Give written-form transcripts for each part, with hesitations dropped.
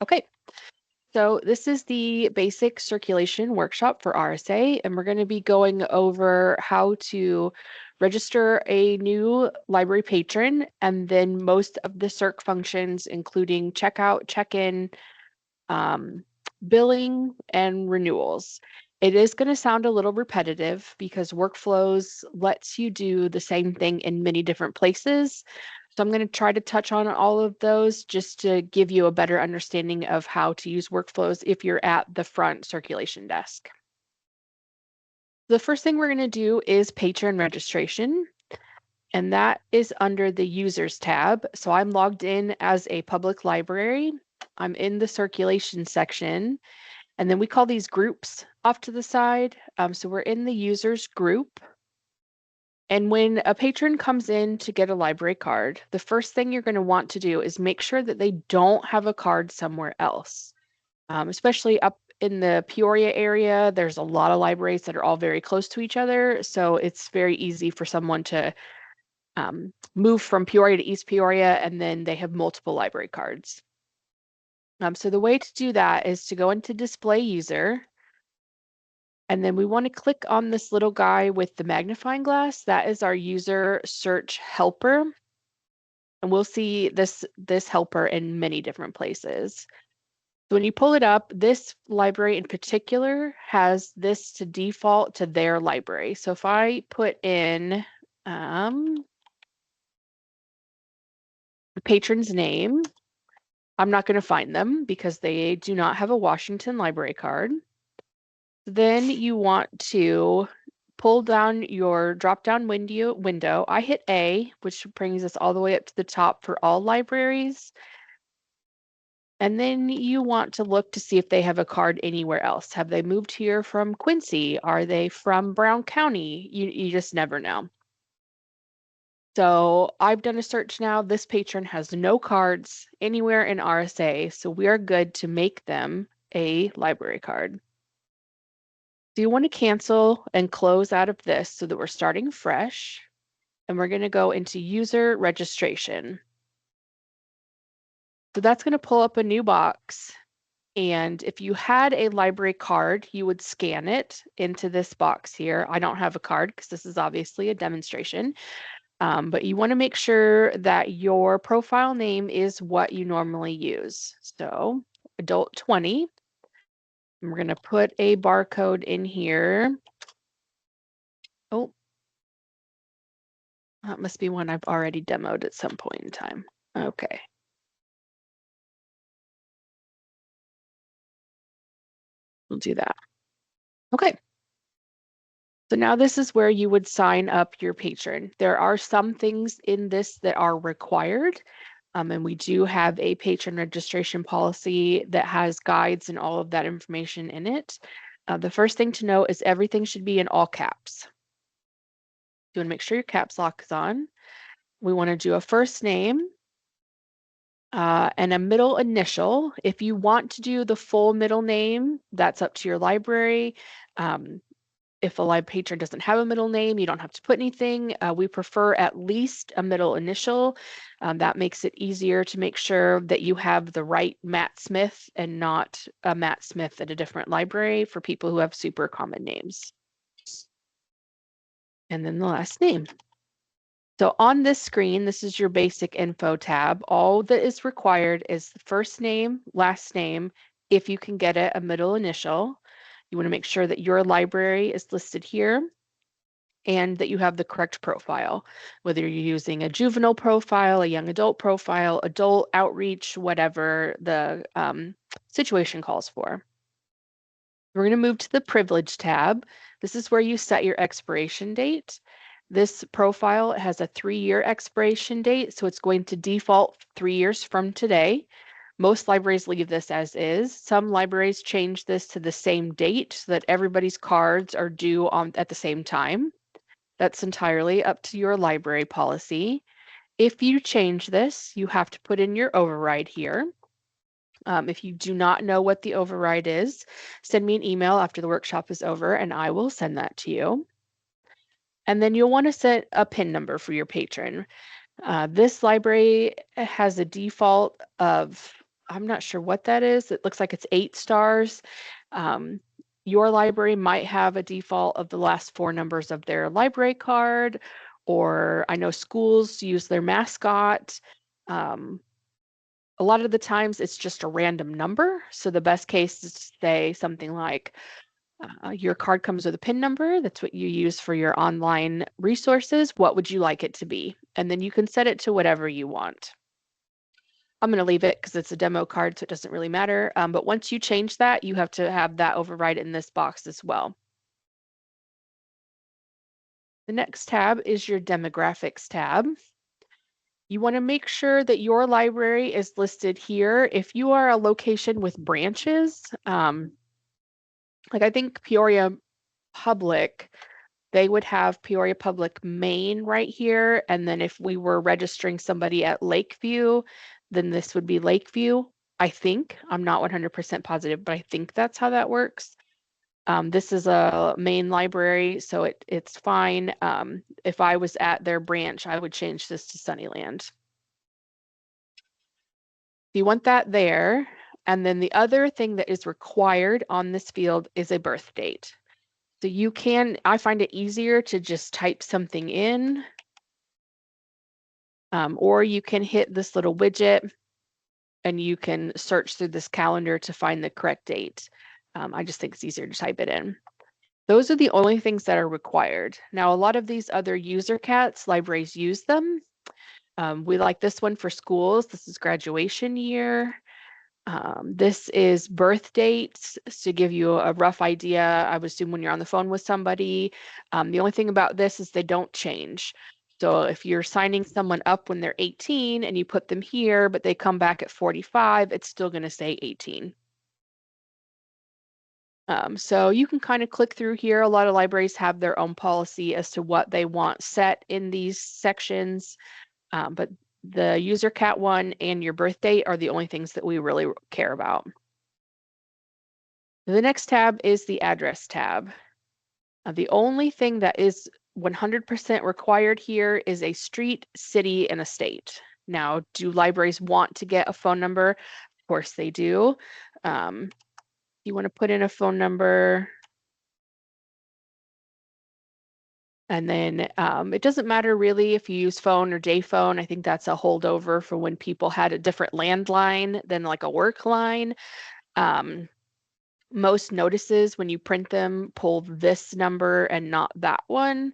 Okay, so this is the basic circulation workshop for RSA, and we're going to be going over how to register a new library patron, and then most of the circ functions, including checkout, check-in, billing, and renewals. It is going to sound a little repetitive because workflows lets you do the same thing in many different places. So I'm going to try to touch on all of those just to give you a better understanding of how to use workflows if you're at the front circulation desk. The first thing we're going to do is patron registration, and that is under the users tab. So I'm logged in as a public library. I'm in the circulation section, and then we call these groups off to the side. So we're in the users group. And when a patron comes in to get a library card, the first thing you're going to want to do is make sure that they don't have a card somewhere else, especially up in the Peoria area. There's a lot of libraries that are all very close to each other. So it's very easy for someone to move from Peoria to East Peoria, and then they have multiple library cards. So the way to do that is to go into display user, and then we want to click on this little guy with the magnifying glass. That is our user search helper. And we'll see this helper in many different places. So when you pull it up, this library in particular has this to default to their library. So if I put in the patron's name, I'm not going to find them because they do not have a Washington library card. Then you want to pull down your drop-down window. I hit A, which brings us all the way up to the top for all libraries. And then you want to look to see if they have a card anywhere else. Have they moved here from Quincy? Are they from Brown County? You just never know. So I've done a search now. This patron has no cards anywhere in RSA, so we are good to make them a library card. So you want to cancel and close out of this so that we're starting fresh. And we're going to go into user registration. So that's going to pull up a new box. And if you had a library card, you would scan it into this box here. I don't have a card because this is obviously a demonstration. But you want to make sure that your profile name is what you normally use. So adult 20. And we're going to put a barcode in here. Oh, that must be one I've already demoed at some point in time. Okay. We'll do that. Okay. So now this is where you would sign up your patron. There are some things in this that are required. And we do have a patron registration policy that has guides and all of that information in it. The first thing to know is everything should be in all caps. You want to make sure your caps lock is on. We want to do a first name and a middle initial. If you want to do the full middle name, that's up to your library. If a live patron doesn't have a middle name, you don't have to put anything. We prefer at least a middle initial. That makes it easier to make sure that you have the right Matt Smith and not a Matt Smith at a different library for people who have super common names. And then the last name. So on this screen, this is your basic info tab. All that is required is the first name, last name, if you can get it, a middle initial. You want to make sure that your library is listed here and that you have the correct profile, whether you're using a juvenile profile, a young adult profile, adult outreach, whatever the situation calls for. We're going to move to the privilege tab. This is where you set your expiration date. This profile has a 3-year expiration date, so it's going to default 3 years from today. Most libraries leave this as is. Some libraries change this to the same date so that everybody's cards are due at the same time. That's entirely up to your library policy. If you change this, you have to put in your override here. If you do not know what the override is, send me an email after the workshop is over and I will send that to you. And then you'll want to set a PIN number for your patron. This library has a default of I'm not sure what that is. It looks like it's 8 stars. Um, your library might have a default of the last 4 numbers of their library card, or I know schools use their mascot. Um, a lot of the times it's just a random number. So the best case is to say something like, your card comes with a PIN number. That's what you use for your online resources. What would you like it to be? And then you can set it to whatever you want. I'm going to leave it because it's a demo card, so it doesn't really matter. But once you change that, you have to have that override in this box as well. The next tab is your demographics tab. You want to make sure that your library is listed here. If you are a location with branches, like I think Peoria Public, they would have Peoria Public Main right here. And then if we were registering somebody at Lakeview, then this would be Lakeview. I think, I'm not 100% positive, but I think that's how that works. This is a main library, so it's fine. If I was at their branch, I would change this to Sunnyland. You want that there. And then the other thing that is required on this field is a birth date. So you can, I find it easier to just type something in, or you can hit this little widget and you can search through this calendar to find the correct date. I just think it's easier to type it in. Those are the only things that are required. Now, a lot of these other user cats, libraries use them. We like this one for schools. This is graduation year. This is birth dates to give you a rough idea. I would assume when you're on the phone with somebody. The only thing about this is they don't change. So if you're signing someone up when they're 18 and you put them here, but they come back at 45, it's still going to say 18. So you can kind of click through here. A lot of libraries have their own policy as to what they want set in these sections, but the user cat one and your birth date are the only things that we really care about. The next tab is the address tab. The only thing that is 100% required here is a street, city, and a state. Now, do libraries want to get a phone number? Of course they do. You want to put in a phone number. And then it doesn't matter really if you use phone or day phone. I think that's a holdover for when people had a different landline than like a work line. Most notices when you print them pull this number and not that one.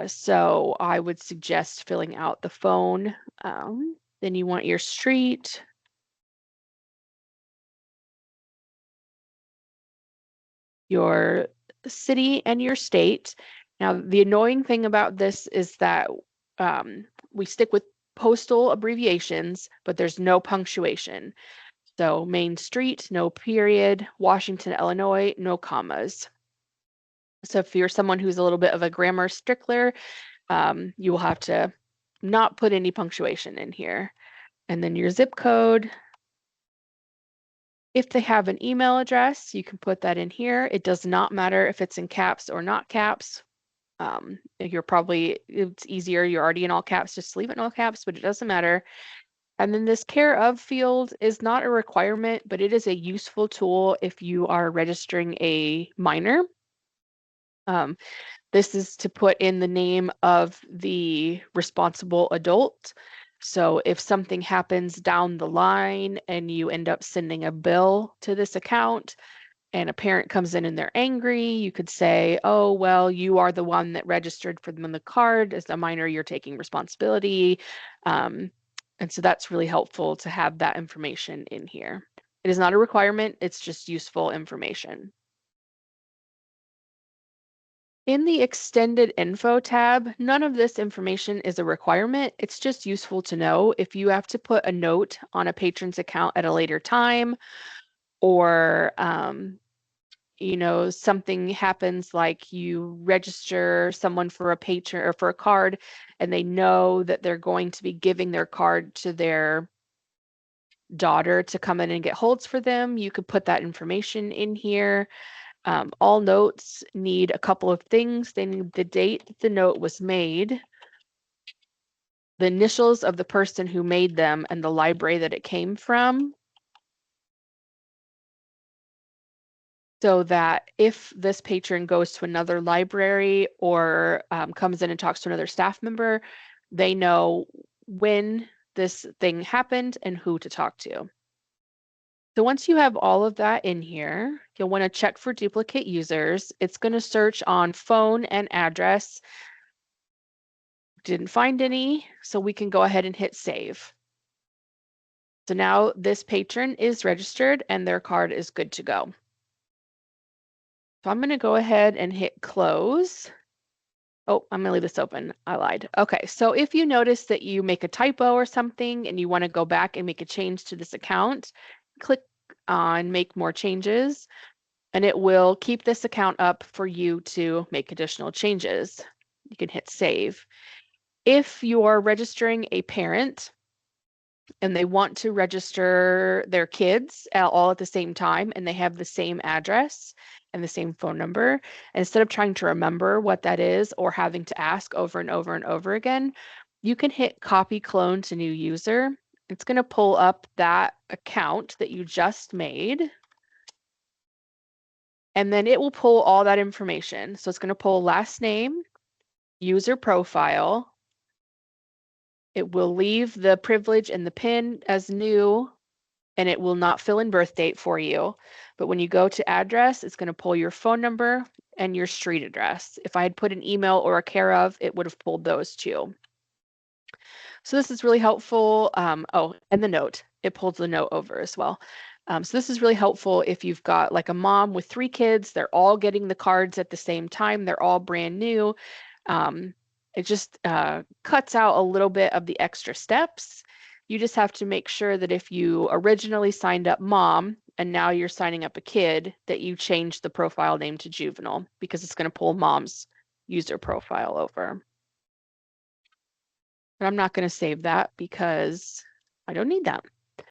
So I would suggest filling out the phone. Then you want your street, your city, and your state. Now, the annoying thing about this is that we stick with postal abbreviations, but there's no punctuation. So Main Street, no period. Washington, Illinois, no commas. So if you're someone who's a little bit of a grammar stickler, you will have to not put any punctuation in here. And then your zip code. If they have an email address, you can put that in here. It does not matter if it's in caps or not caps. It's easier, you're already in all caps, just leave it in all caps, but it doesn't matter. And then this care of field is not a requirement, but it is a useful tool if you are registering a minor. This is to put in the name of the responsible adult. So if something happens down the line and you end up sending a bill to this account and a parent comes in and they're angry, you could say, oh, well, you are the one that registered for them on the card. As a minor, you're taking responsibility. And so that's really helpful to have that information in here. It is not a requirement, it's just useful information. In the extended info tab, none of this information is a requirement. It's just useful to know if you have to put a note on a patron's account at a later time, or something happens like you register someone for a patron or for a card and they know that they're going to be giving their card to their daughter to come in and get holds for them. You could put that information in here. All notes need a couple of things. They need the date that the note was made, the initials of the person who made them, and the library that it came from. so that if this patron goes to another library or comes in and talks to another staff member, they know when this thing happened and who to talk to. So once you have all of that in here, you'll want to check for duplicate users. It's going to search on phone and address. Didn't find any, so we can go ahead and hit save. So now this patron is registered and their card is good to go. So I'm going to go ahead and hit close. Oh, I'm going to leave this open. I lied. Okay, so if you notice that you make a typo or something and you want to go back and make a change to this account, click on make more changes and it will keep this account up for you to make additional changes. You can hit save. If you're registering a parent and they want to register their kids all at the same time and they have the same address and the same phone number, instead of trying to remember what that is or having to ask over and over and over again, you can hit copy clone to new user. It's going to pull up that account that you just made. And then it will pull all that information. So it's going to pull last name, user profile. It will leave the privilege and the PIN as new, and it will not fill in birth date for you. But when you go to address, it's going to pull your phone number and your street address. If I had put an email or a care of, it would have pulled those too. So this is really helpful. Oh, and the note, it pulls the note over as well. So this is really helpful if you've got like a mom with 3 kids, they're all getting the cards at the same time, they're all brand new. It just cuts out a little bit of the extra steps. You just have to make sure that if you originally signed up mom and now you're signing up a kid, that you change the profile name to juvenile because it's going to pull mom's user profile over. But I'm not going to save that because I don't need that.